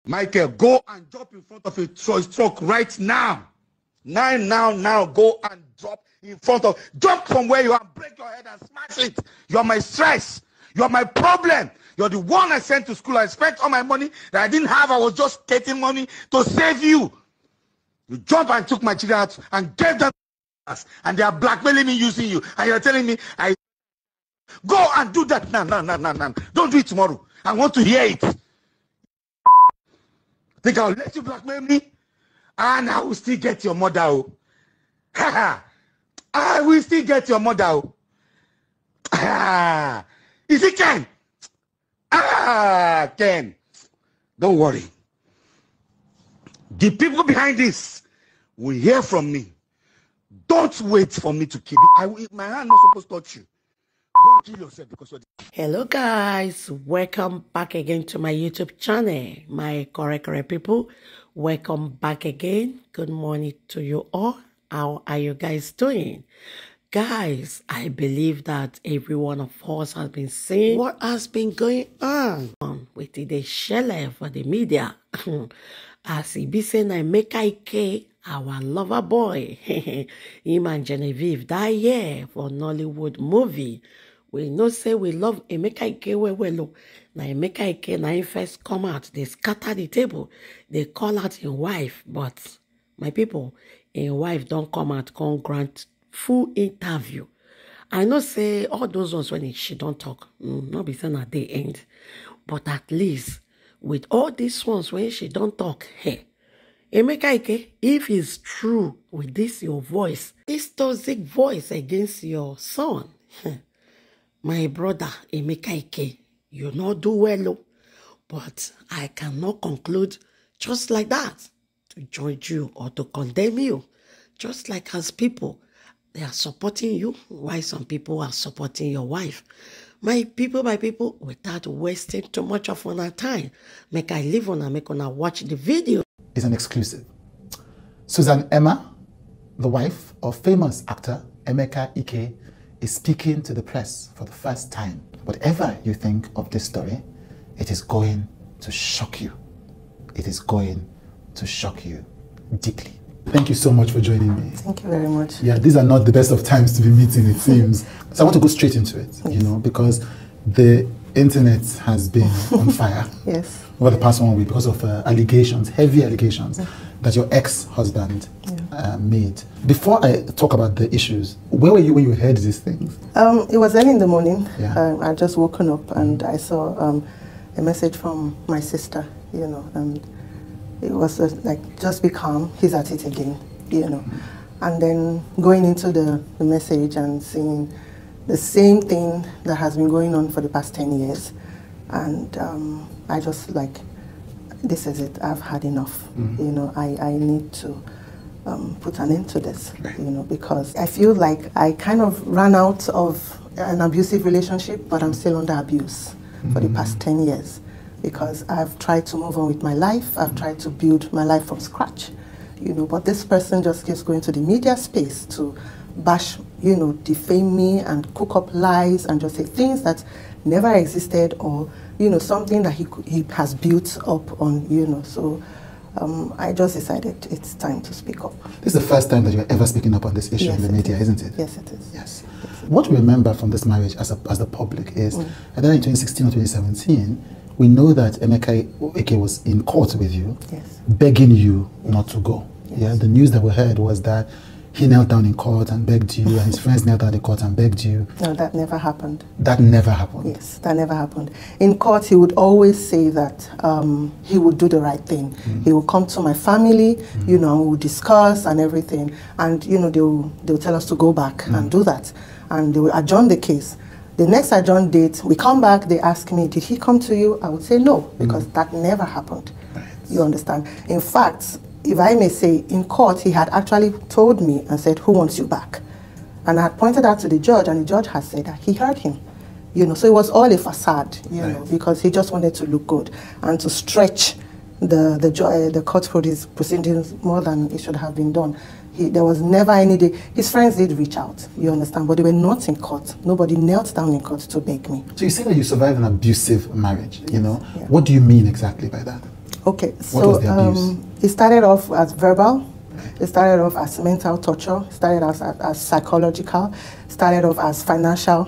Michael, go and drop in front of a truck right now. Now, go and drop in front of, jump from where you are, break your head and smash it. You're my stress. You're my problem. You're the one I sent to school. I spent all my money that I didn't have. I was just getting money to save you. You jump and took my children out and gave them, and they are blackmailing me using you. And you're telling me, go and do that now. Don't do it tomorrow. I want to hear it. Think I'll let you blackmail me? And I will still get your mother. Oh. I will still get your mother. Oh. Is it Ken? Ken. Don't worry. The people behind this will hear from me. Don't wait for me to kill you. My hand not supposed to touch you. Go and kill yourself because you're... Hello guys, welcome back again to my YouTube channel. My correct people, welcome back again. Good morning to you all. How are you guys doing? Guys, I believe that every one of us has been seeing what has been going on with the shell for the media. As he be saying, Emeka, our lover boy, him and Genevieve that year for Nollywood movie. We know say we love Emeka well. Now Emeka na him first come out, they scatter the table, they call out his wife, but my people, his wife don't come out, can't grant full interview. I know say all those ones when she don't talk, not be saying at the end, but at least with all these ones when she don't talk, hey, Emeka, if it's true with this your voice, this toxic voice against your son, my brother Emeka, you not do well, but I cannot conclude just like that to judge you or to condemn you. Just like as people, they are supporting you, why some people are supporting your wife. My people, without wasting too much of our time, make I live on and make on watch the video. It's an exclusive. Susan Emma, the wife of famous actor Emeka Ike, is speaking to the press for the first time. Whatever you think of this story, it is going to shock you. It is going to shock you deeply. Thank you so much for joining me. Thank you very much. Yeah, these are not the best of times to be meeting, it seems. So I want to go straight into it, yes. You know, because the internet has been on fire. Yes. Over the past 1 week because of allegations, heavy allegations that your ex-husband made. Before I talk about the issues, where were you when you heard these things? It was early in the morning. Yeah. I just woken up and I saw a message from my sister, you know, and it was like, just be calm, he's at it again, you know. And then going into the message and seeing the same thing that has been going on for the past 10 years. And I just like, this is it, I've had enough. You know, I need to put an end to this, you know, because I feel like I kind of ran out of an abusive relationship, but I'm still under abuse for the past 10 years. Because I've tried to move on with my life, I've tried to build my life from scratch, you know, but this person just keeps going to the media space to bash, you know, defame me and cook up lies and just say things that never existed, or, you know, something that he has built up on, you know. So I just decided it's time to speak up. This is the first time that you're ever speaking up on this issue in the media, isn't it? Yes, it is. Yes. What we remember from this marriage as the public is, either in 2016 or 2017, we know that Emeka Ike was in court with you, begging you not to go. Yes. Yeah, the news that we heard was that he knelt down in court and begged you, and his friends knelt down in court and begged you. No, that never happened. That never happened? Yes, that never happened. In court, he would always say that he would do the right thing. He would come to my family, you know, and we would discuss and everything. And, you know, they'll tell us to go back and do that. And they will adjourn the case. The next adjourn date, we come back, they ask me, did he come to you? I would say no, because that never happened. Right. You understand? In fact, if I may say, in court, he had actually told me and said, who wants you back? And I had pointed out to the judge, and the judge has said that he heard him. You know, so it was all a facade, you know, because he just wanted to look good and to stretch the court proceedings more than it should have been done. There was never any day. His friends did reach out, you understand, but they were not in court. Nobody knelt down in court to beg me. So you say that you survived an abusive marriage, you know. Yeah. What do you mean exactly by that? Okay, What so was the abuse? it started off as verbal. It started off as mental torture. It started as psychological. It started off as financial,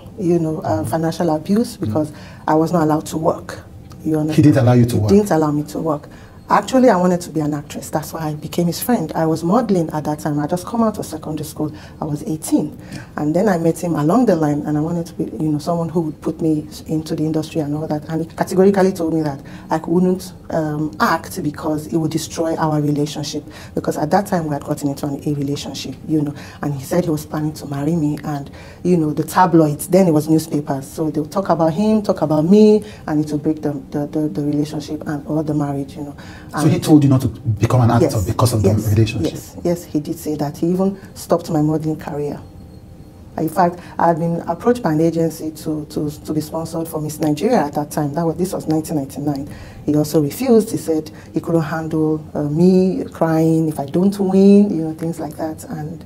financial abuse because I was not allowed to work. You understand? He didn't allow you to work? He didn't allow me to work. Actually, I wanted to be an actress. That's why I became his friend. I was modeling at that time. I just come out of secondary school. I was 18. And then I met him along the line, and I wanted to be, someone who would put me into the industry and all that. And he categorically told me that I couldn't act because it would destroy our relationship. Because at that time, we had gotten into a relationship, And he said he was planning to marry me. And, the tabloids, then it was newspapers. So they would talk about him, talk about me, and it would break the relationship or the marriage, So he told you not to become an actor because of the relationship? Yes, he did say that. He even stopped my modeling career. In fact, I had been approached by an agency to be sponsored for Miss Nigeria at that time. This was 1999. He also refused. He said he couldn't handle me crying if I don't win, things like that. And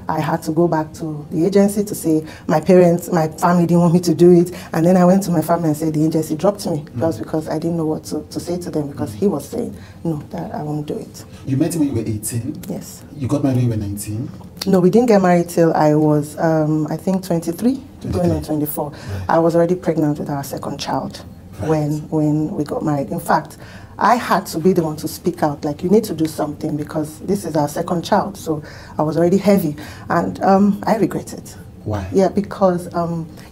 I had to go back to the agency to say my family didn't want me to do it. And then I went to my family and said the agency dropped me just because I didn't know what to say to them because he was saying, no, that I won't do it. You met him when you were 18? Yes. You got married when you were 19? No, we didn't get married till I was, I think, 23, going on 24. Right. I was already pregnant with our second child when we got married. In fact, I had to be the one to speak out, like, you need to do something because this is our second child. So I was already heavy, and I regret it. Why? Yeah, because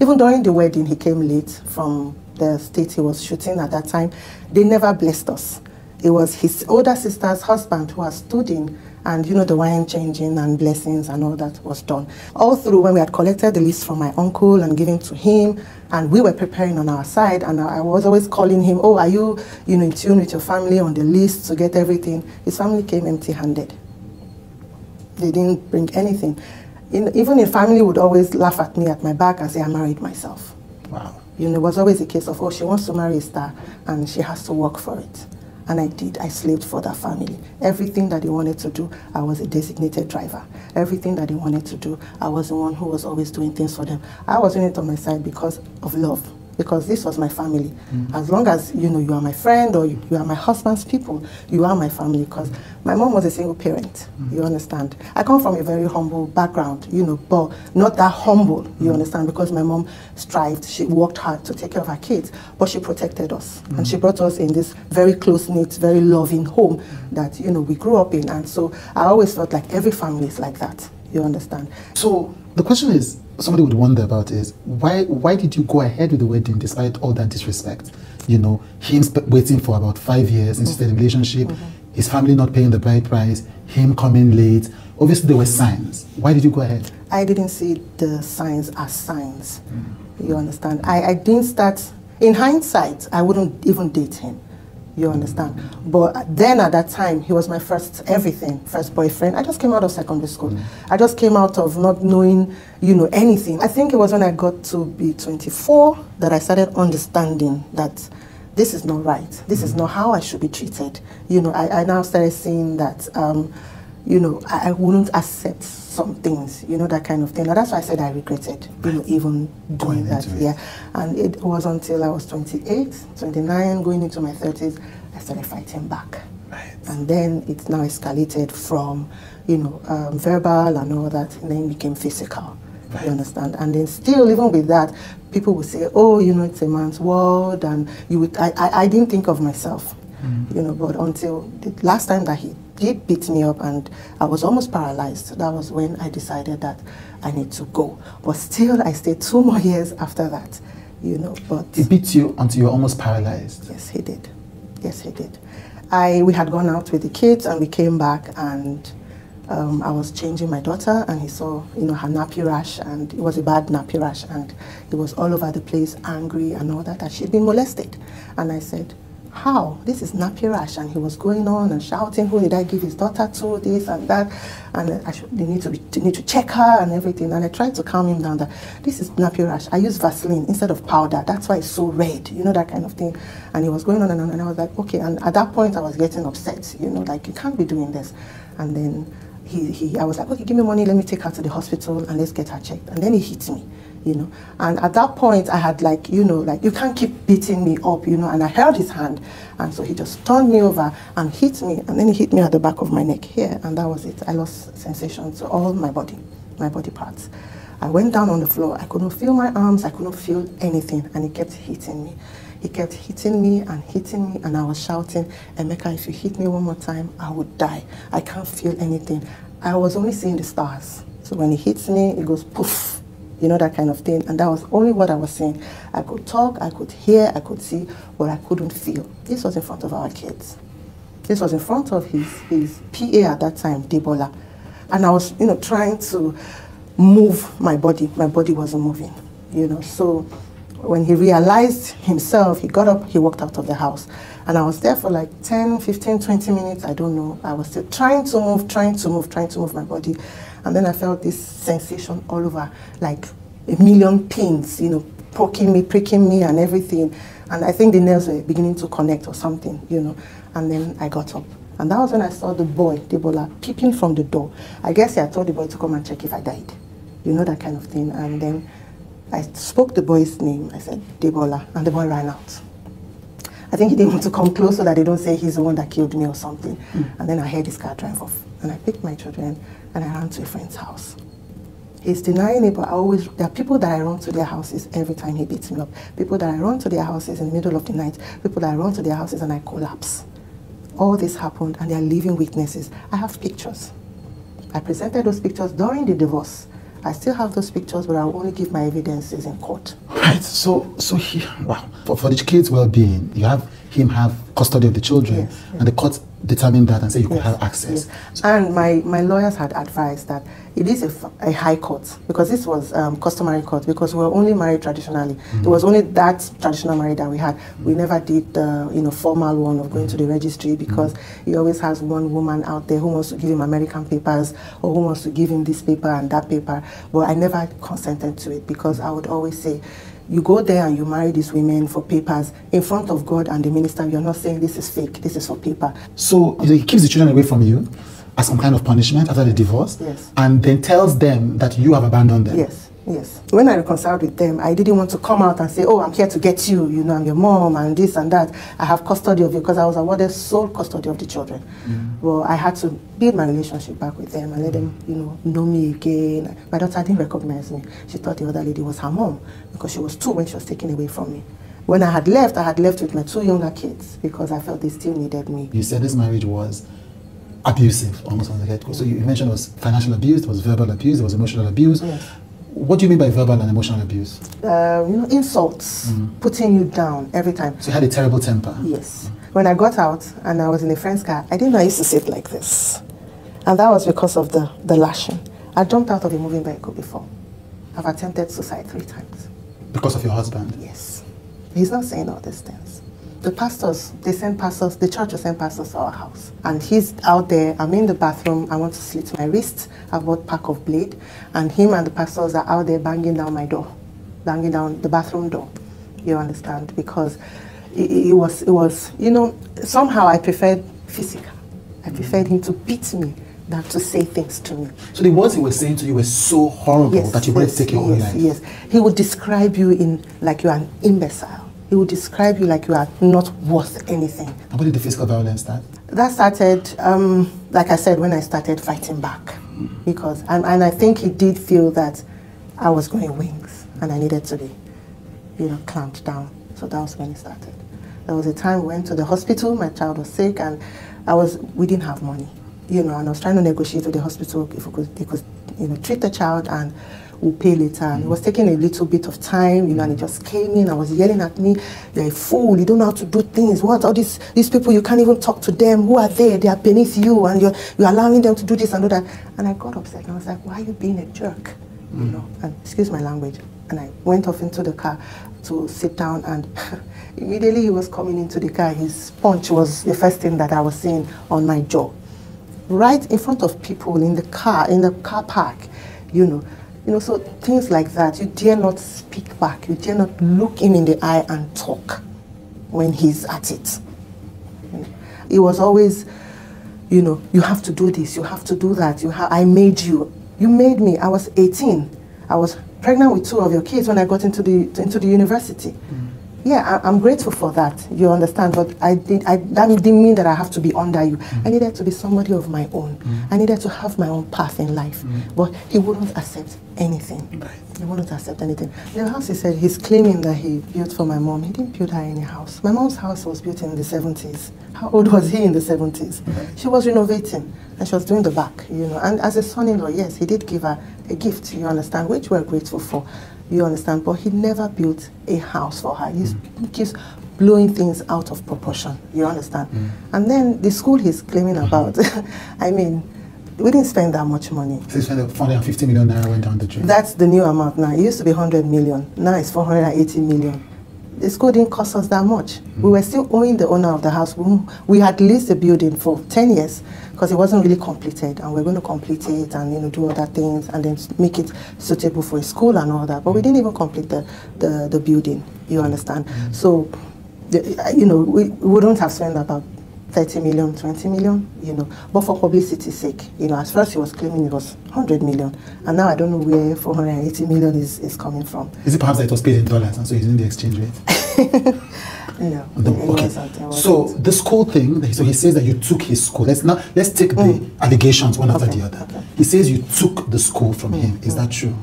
even during the wedding, he came late from the state he was shooting at that time. They never blessed us. It was his older sister's husband who had stood in, and the wine changing and blessings and all that was done. All through when we had collected the list from my uncle and given to him, and we were preparing on our side, and I was always calling him, oh, are you, in tune with your family on the list to get everything? His family came empty-handed. They didn't bring anything. Even his family would always laugh at me at my back and say I married myself. Wow. It was always a case of, oh, she wants to marry a star and she has to work for it. And I did. I slaved for that family. Everything that they wanted to do, I was a designated driver. Everything that they wanted to do, I was the one who was always doing things for them. I was doing it on my side because of love, because this was my family. As long as, you are my friend or you are my husband's people, you are my family, because my mom was a single parent, you understand. I come from a very humble background, but not that humble, you understand, because my mom strived, she worked hard to take care of her kids, but she protected us. And she brought us in this very close-knit, very loving home that, we grew up in. And so I always felt like every family is like that, you understand. So the question is, somebody would wonder about is, why did you go ahead with the wedding despite all that disrespect? Him waiting for about 5 years into the relationship, his family not paying the bride price, him coming late. Obviously there were signs. Why did you go ahead? I didn't see the signs as signs. You understand? I didn't start, in hindsight, I wouldn't even date him. You understand? But then at that time, he was my first everything, first boyfriend. I just came out of secondary school. I just came out of not knowing, anything. I think it was when I got to be 24 that I started understanding that this is not right. This is not how I should be treated. I now started seeing that, I wouldn't accept some things, that kind of thing. And that's why I said I regretted, even doing that. Yeah. And it was until I was 28, 29, going into my 30s, I started fighting back. Right. And then it now escalated from, verbal and all that, and then it became physical. Right. You understand? And then still, even with that, people would say, oh, it's a man's world, and I didn't think of myself, but until the last time that he did beat me up and I was almost paralyzed, that was when I decided that I need to go. But still, I stayed 2 more years after that, but... He beat you until you were almost paralyzed? Yes, he did. Yes, he did. We had gone out with the kids and we came back, and I was changing my daughter, and he saw, her nappy rash, and it was a bad nappy rash, and he was all over the place, angry and all that she'd been molested. And I said, how? This is nappy rash. And he was going on and shouting, who did I give his daughter to, this and that, and they need to check her and everything. And I tried to calm him down that this is nappy rash. I use Vaseline instead of powder. That's why it's so red, that kind of thing. And he was going on, and I was like, okay. And at that point I was getting upset, like, you can't be doing this. And then I was like, okay, give me money, let me take her to the hospital and let's get her checked. And then he hit me. you know. And at that point, I had like, you know, like, you can't keep beating me up, you know, and I held his hand. And so he just turned me over and hit me, and then he hit me at the back of my neck here, and that was it. I lost sensation to all my body parts. I went down on the floor. I couldn't feel my arms. I couldn't feel anything, and he kept hitting me. He kept hitting me, and I was shouting, Emeka, if you hit me one more time, I would die. I can't feel anything. I was only seeing the stars. So when he hits me, it goes poof, you know, that kind of thing. And that was only what I was seeing. I could talk, I could hear, I could see, but I couldn't feel. This was in front of our kids. This was in front of his PA at that time, Debola. And I was, you know, trying to move my body. My body wasn't moving, you know. So when he realized himself, he got up, he walked out of the house. And I was there for like 10, 15, 20 minutes, I don't know. I was still trying to move my body. And then I felt this sensation all over, like a million pins, you know, poking me, pricking me and everything. And I think the nerves were beginning to connect or something, you know. And then I got up. And that was when I saw the boy, Debola, peeping from the door. I guess I told the boy to come and check if I died. You know, that kind of thing. And then I spoke the boy's name. I said, Debola, and the boy ran out. I think he didn't want to come close so that they don't say he's the one that killed me or something. And then I heard his car drive off. And I picked my children and I ran to a friend's house. He's denying it, but there are people that I run to their houses every time he beats me up. People that I run to their houses in the middle of the night. People that I run to their houses and I collapse. All this happened and they are living witnesses. I have pictures. I presented those pictures during the divorce. I still have those pictures, but I'll only give my evidences in court. Right, so he, wow. For the kids' well-being, you have him have custody of the children, yes. And the court determined that and said you could have access. Yes. So, and my lawyers had advised that it is a high court, because this was customary court, because we were only married traditionally. It was only that traditional marriage that we had. We never did the formal one of going to the registry, because he always has one woman out there who wants to give him American papers or who wants to give him this paper and that paper. But I never consented to it, because I would always say, you go there and you marry these women for papers in front of God and the minister. You're not saying this is fake, this is for paper. So he keeps the children away from you as some kind of punishment after the divorce, yes. And then tells them that you have abandoned them. Yes, yes. When I reconciled with them, I didn't want to come out and say, oh, I'm here to get you, you know, I'm your mom and this and that. I have custody of you, because I was awarded sole custody of the children. Well, I had to build my relationship back with them and let them, know me again. My daughter didn't recognize me. She thought the other lady was her mom, because she was 2 when she was taken away from me. When I had left with my 2 younger kids, because I felt they still needed me. You said this marriage was abusive, almost on the get-go. So you mentioned it was financial abuse, there was verbal abuse, there was emotional abuse. Yes. What do you mean by verbal and emotional abuse? Insults, putting you down every time. So you had a terrible temper? Yes. When I got out and I was in a friend's car, I didn't know I used to sit like this. And that was because of the lashing. I jumped out of a moving vehicle before. I've attempted suicide 3 times. Because of your husband? Yes. He's not saying all these things. The pastors, the church will send pastors to our house. And he's out there, I'm in the bathroom, I want to slit my wrist, I've bought a pack of blade, and him and the pastors are out there banging down my door, banging down the bathroom door, you understand? Because it was, somehow I preferred physical. I preferred him to beat me than to say things to me. So the words he was saying to you were so horrible that you wanted to take your own life? Yes, he would describe you like you're an imbecile. He would describe you like you are not worth anything. And when did the physical violence start? That started, like I said, when I started fighting back. Because, and I think he did feel that I was going wings and I needed to be, clamped down. So that was when it started. There was a time we went to the hospital, my child was sick, and we didn't have money. And I was trying to negotiate with the hospital if they could treat the child and we'll pay later. And it was taking a little bit of time, and he just came in and was yelling at me, you're a fool, you don't know how to do things. What, all these people, you can't even talk to them. Who are they? They are beneath you, and you're allowing them to do this and do that. And I got upset and I was like, why are you being a jerk? And excuse my language. And I went off into the car to sit down, and immediately he was coming into the car. His punch was the first thing that I was seeing on my jaw. Right in front of people in the car park, so things like that. You dare not speak back. You dare not look him in the eye and talk when he's at it. It was always, you have to do this, you have to do that. I made you. You made me. I was 18. I was pregnant with 2 of your kids when I got into the university. Yeah, I'm grateful for that, you understand, but that didn't mean that I have to be under you. I needed to be somebody of my own. I needed to have my own path in life, but he wouldn't accept anything. He wouldn't accept anything. The house, he said, he's claiming that he built for my mom. He didn't build her any house. My mom's house was built in the 70s. How old was he in the 70s? She was renovating, and she was doing the back, you know. And as a son-in-law, yes, he did give her a gift, you understand, which we're grateful for. You understand, but he never built a house for her. He keeps blowing things out of proportion. You understand? And then the school he's claiming about, I mean, we didn't spend that much money. So you spent 450 million naira went down the drain. That's the new amount now. It used to be 100 million. Now it's 480 million. The school didn't cost us that much. We were still owing the owner of the house. We had leased the building for 10 years because it wasn't really completed, and we're going to complete it and, you know, do other things and then make it suitable for a school and all that. But we didn't even complete the building, you understand? So, you know, we wouldn't have spent about 30 million, 20 million, you know, but for publicity's sake, you know, at first he was claiming it was 100 million, and now I don't know where 480 million is coming from. Is it perhaps that it was paid in dollars and so he's in the exchange rate? No. Okay. So the school thing, so he says that you took his school. Let's take the allegations one after the other. Okay. He says you took the school from him. Is that true?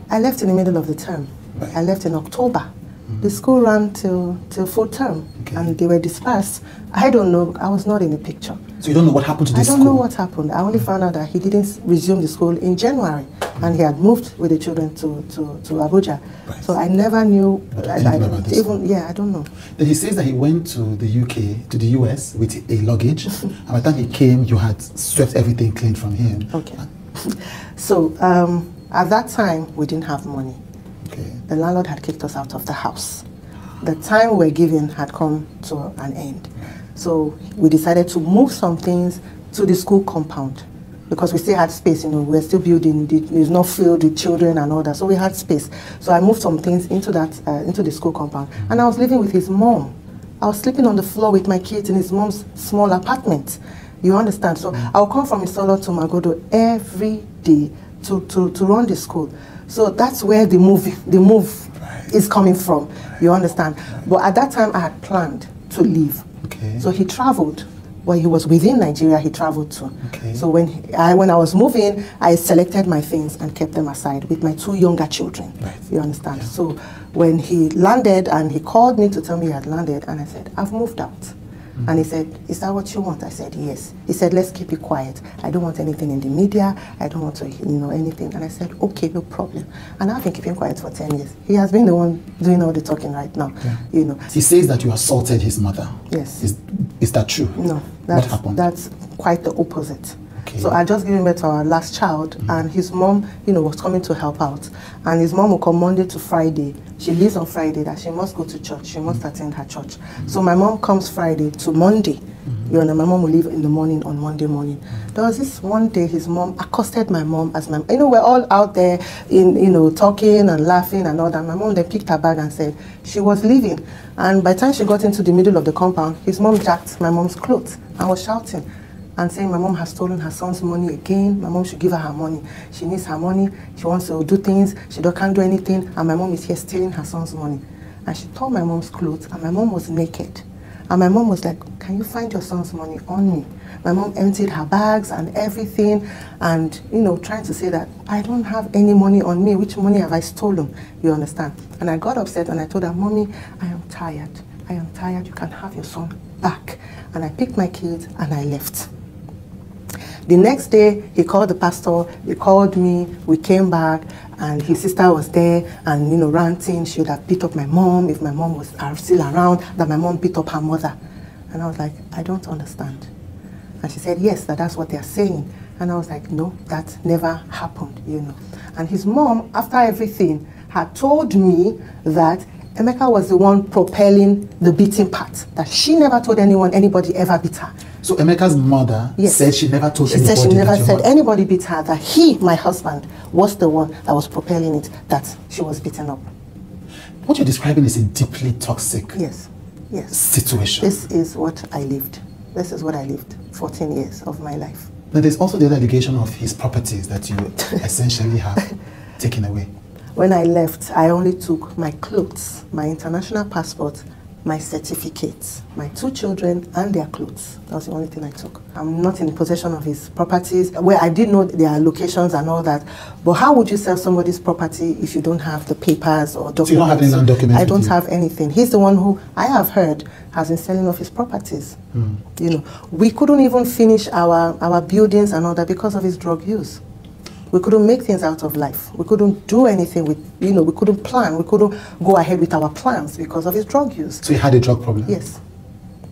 I left in the middle of the term. Right. I left in October. The school ran till full term, and they were dispersed. I don't know. I was not in the picture. So you don't know what happened to this school? I don't know what happened. I only found out that he didn't resume the school in January, and he had moved with the children to Abuja. Right. So I never knew. I don't know. Then he says that he went to the UK, to the US with a luggage, and by the time he came, you had swept everything clean from him. Okay. So at that time, we didn't have money. Okay. The landlord had kicked us out of the house. The time we were given had come to an end. So we decided to move some things to the school compound because we still had space, you know, we were still building, it's not filled with children and all that, so we had space. So I moved some things into the school compound, and I was living with his mom. I was sleeping on the floor with my kids in his mom's small apartment. You understand? So I'll come from Isolo to Magodo every day to run the school. So that's where the move is coming from. You understand? But at that time, I had planned to leave. Okay. So he traveled. Well, he was within Nigeria, he traveled to. Okay. So when I was moving, I selected my things and kept them aside with my 2 younger children. Right. You understand? Yeah. So when he landed, and he called me to tell me he had landed, and I said, I've moved out. And he said, is that what you want? I said, yes. He said, let's keep it quiet. I don't want anything in the media. I don't want to, anything. And I said, okay, no problem. And I've been keeping quiet for 10 years. He has been the one doing all the talking right now. Yeah. He says that you assaulted his mother. Yes. Is that true? No. What happened? That's quite the opposite. Okay. So I just given birth to our last child, and his mom, was coming to help out. And his mom will come Monday to Friday. She leaves on Friday that she must go to church. She must attend her church. So my mom comes Friday to Monday. My mom will leave in the morning on Monday morning. There was this one day his mom accosted my mom as my, we're all out there talking and laughing and all that. My mom then picked her bag and said she was leaving. And by the time she got into the middle of the compound, his mom jacked my mom's clothes and was shouting and saying my mom has stolen her son's money again. My mom should give her money. She needs her money. She wants to do things. She can't do anything. And my mom is here stealing her son's money. And she tore my mom's clothes, and my mom was naked. And my mom was like, can you find your son's money on me? My mom emptied her bags and everything, and, trying to say that I don't have any money on me. Which money have I stolen? You understand? And I got upset, and I told her, Mommy, I am tired. I am tired. You can have your son back. And I picked my kids, and I left. The next day, he called the pastor, he called me, we came back, and his sister was there, and, ranting. She would have beat up my mom if my mom was still around, that my mom beat up her mother. And I was like, I don't understand. And she said, yes, that's what they're saying. And I was like, no, that never happened, And his mom, after everything, had told me that Emeka was the one propelling the beating part, that she never told anybody ever beat her. So Emeka's mother said she never told anybody. She said she never said anybody beat her, that he, my husband, was the one that was propelling it, that she was beaten up. What you're describing is a deeply toxic situation. This is what I lived. This is what I lived 14 years of my life. Now there's also the other allegation of his properties that you essentially have taken away. When I left, I only took my clothes, my international passport, my certificates, my 2 children and their clothes. That was the only thing I took. I'm not in possession of his properties, where I did know their locations and all that. But how would you sell somebody's property if you don't have the papers or documents? So you don't have any land documents? I don't have anything. He's the one who, I have heard, has been selling off his properties. You know, we couldn't even finish our buildings and all that because of his drug use. We couldn't make things out of life. We couldn't do anything with, you know, we couldn't plan. We couldn't go ahead with our plans because of his drug use. So he had a drug problem? Yes.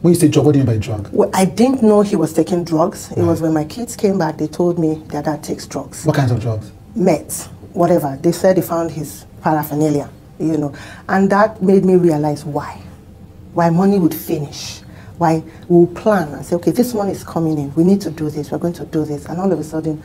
When you say drug, what do you mean by drug? Well, I didn't know he was taking drugs. It was when my kids came back, they told me their dad takes drugs. What kinds of drugs? Meds, whatever. They said they found his paraphernalia, you know. And that made me realize why. Why money would finish. Why we'll plan and say, okay, this money is coming in. We need to do this. We're going to do this. And all of a sudden,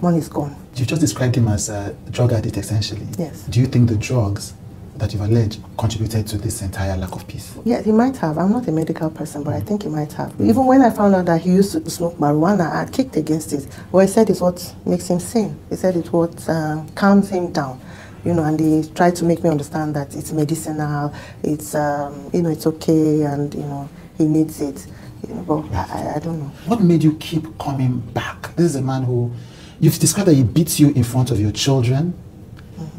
money is gone. You just described him as a drug addict, essentially. Yes. Do you think the drugs that you've alleged contributed to this entire lack of peace? Yeah, he might have. I'm not a medical person, but I think he might have. Even when I found out that he used to smoke marijuana, I kicked against it. What he said is what makes him sane. He said it's what calms him down. You know, and he tried to make me understand that it's medicinal, it's, you know, it's okay, and, you know, he needs it. You know, but I don't know. What made you keep coming back? This is a man who, you've described that he beats you in front of your children.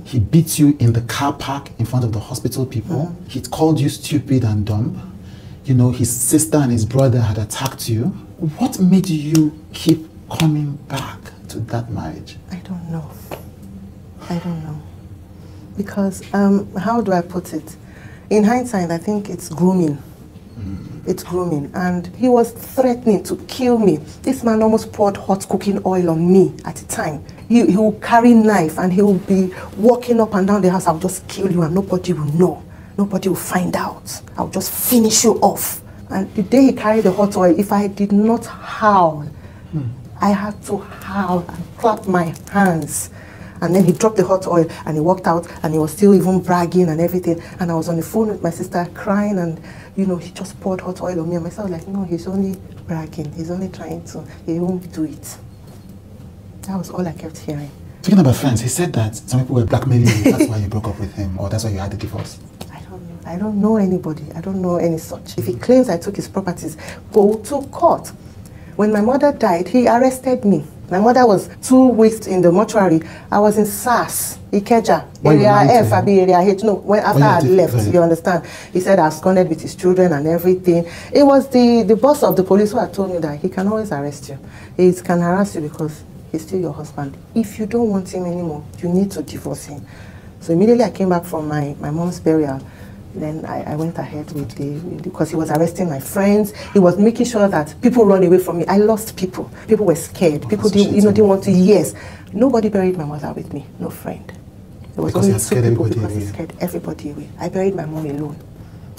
He beats you in the car park in front of the hospital people. He called you stupid and dumb. You know, his sister and his brother had attacked you. What made you keep coming back to that marriage? I don't know. I don't know. Because, how do I put it? In hindsight, I think it's grooming. It's grooming. And he was threatening to kill me. This man almost poured hot cooking oil on me at the time. He will carry knife and he will be walking up and down the house. I'll just kill you and nobody will know. Nobody will find out. I'll just finish you off. And the day he carried the hot oil, if I did not howl, I had to howl and clap my hands. And then he dropped the hot oil and he walked out and he was still even bragging and everything. And I was on the phone with my sister crying and, you know, he just poured hot oil on me. And myself was like, no, he's only bragging. He's only trying to, he won't do it. That was all I kept hearing. Speaking about friends, he said that some people were blackmailing you. That's why you broke up with him, or that's why you had the divorce. I don't know. I don't know anybody. I don't know any such. If he claims I took his properties, go to court. When my mother died, he arrested me. My mother was 2 weeks in the mortuary. I was in SAS, Ikeja, area F, area H. No, after I had left, you understand. He said I absconded with his children and everything. It was the boss of the police who had told me that he can always arrest you. He can harass you because he's still your husband. If you don't want him anymore, you need to divorce him. So immediately I came back from my mom's burial. Then I went ahead with because he was arresting my friends. He was making sure that people run away from me. I lost people. People were scared. People didn't want to, yes. Nobody buried my mother with me, no friend. There was only 2 people because he scared everybody away. I buried my mom alone.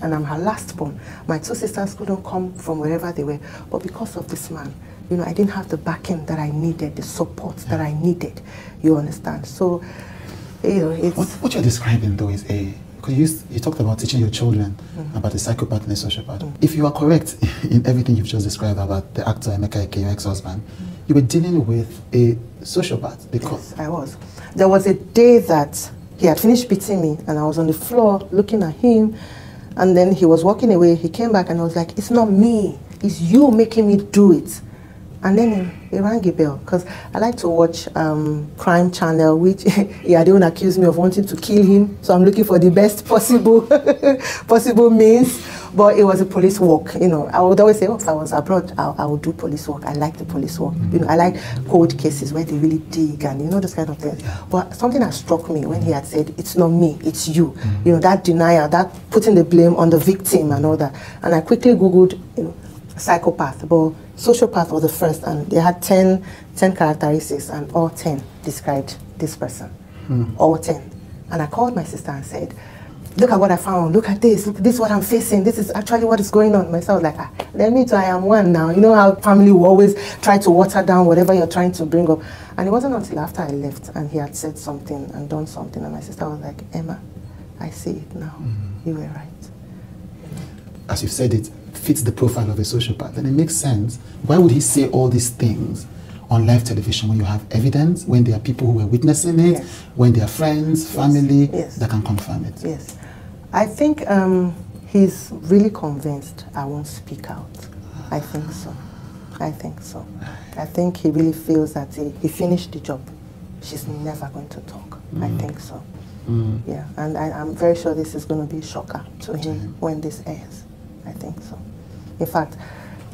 And I'm her last born. My 2 sisters couldn't come from wherever they were. But because of this man, you know, I didn't have the backing that I needed, the support that I needed. You understand? So, you know, it's... What you're describing, though, is because you talked about teaching your children about the psychopath and the sociopath. If you are correct in everything you've just described about the actor Emeka, your ex-husband, you were dealing with a sociopath. Yes, I was. There was a day that he had finished beating me and I was on the floor looking at him, and then he was walking away. He came back and I was like, it's not me. It's you making me do it. And then he rang a bell because I like to watch crime channel, which he had even accused me of wanting to kill him. So I'm looking for the best possible possible means. But it was a police work. You know, I would always say, oh, if I was abroad, I would do police work. I like the police work. You know, I like cold cases where they really dig and, you know, this kind of thing. But something that struck me when he had said, it's not me, it's you. You know, that denial, that putting the blame on the victim and all that. And I quickly Googled, you know, psychopath, but sociopath was the first, and they had 10 characteristics, and all 10 described this person. All 10. And I called my sister and said, look at what I found, look at this, this is what I'm facing, this is actually what is going on. Myself was like, let me too, I am one now. You know how family will always try to water down whatever you're trying to bring up. And it wasn't until after I left and he had said something and done something, and my sister was like, Emma, I see it now. You were right. As you've said, it fits the profile of a sociopath, and it makes sense. Why would he say all these things on live television when you have evidence, when there are people who were witnessing it, when there are friends, family that can confirm it? Yes. I think he's really convinced I won't speak out. I think so. I think so. I think he really feels that he finished the job. She's never going to talk. I think so. Yeah, and I'm very sure this is going to be a shocker to him when this airs. I think so. In fact,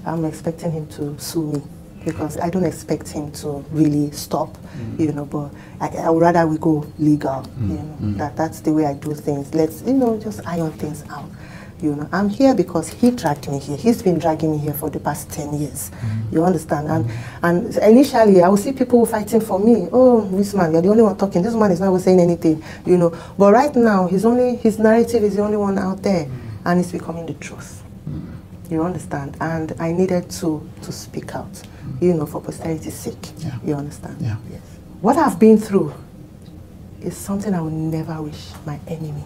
I'm expecting him to sue me because I don't expect him to really stop, you know, but I would rather we go legal, you know, that's the way I do things. Let's, you know, just iron things out. You know, I'm here because he dragged me here. He's been dragging me here for the past 10 years. You understand? And initially, I would see people fighting for me. Oh, this man, you're the only one talking. This man is not even saying anything, you know. But right now, his narrative is the only one out there, and it's becoming the truth. You understand? And I needed to speak out, you know, for posterity's sake. Yeah. You understand? Yeah. Yes. What I've been through is something I would never wish my enemy.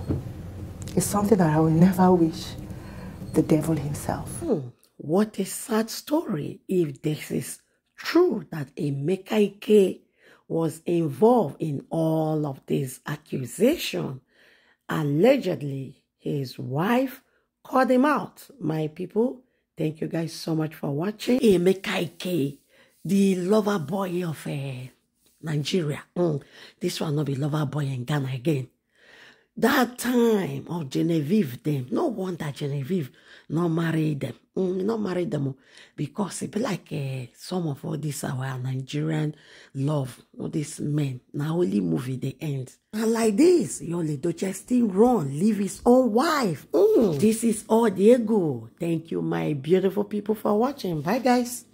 It's something that I will never wish the devil himself. What a sad story if this is true that Emeka Ike was involved in all of this accusation. Allegedly, his wife called him out. My people, thank you guys so much for watching. Emeka Ike, the lover boy of Nigeria. This will not be lover boy in Ghana again. That time of Genevieve them, no wonder Genevieve not marry them. Not marry them because it be like some of all this our Nigerian love, all these men. Now only movie they end. And like this, Yole just still run, leave his own wife. This is all Diego. Thank you, my beautiful people, for watching. Bye, guys.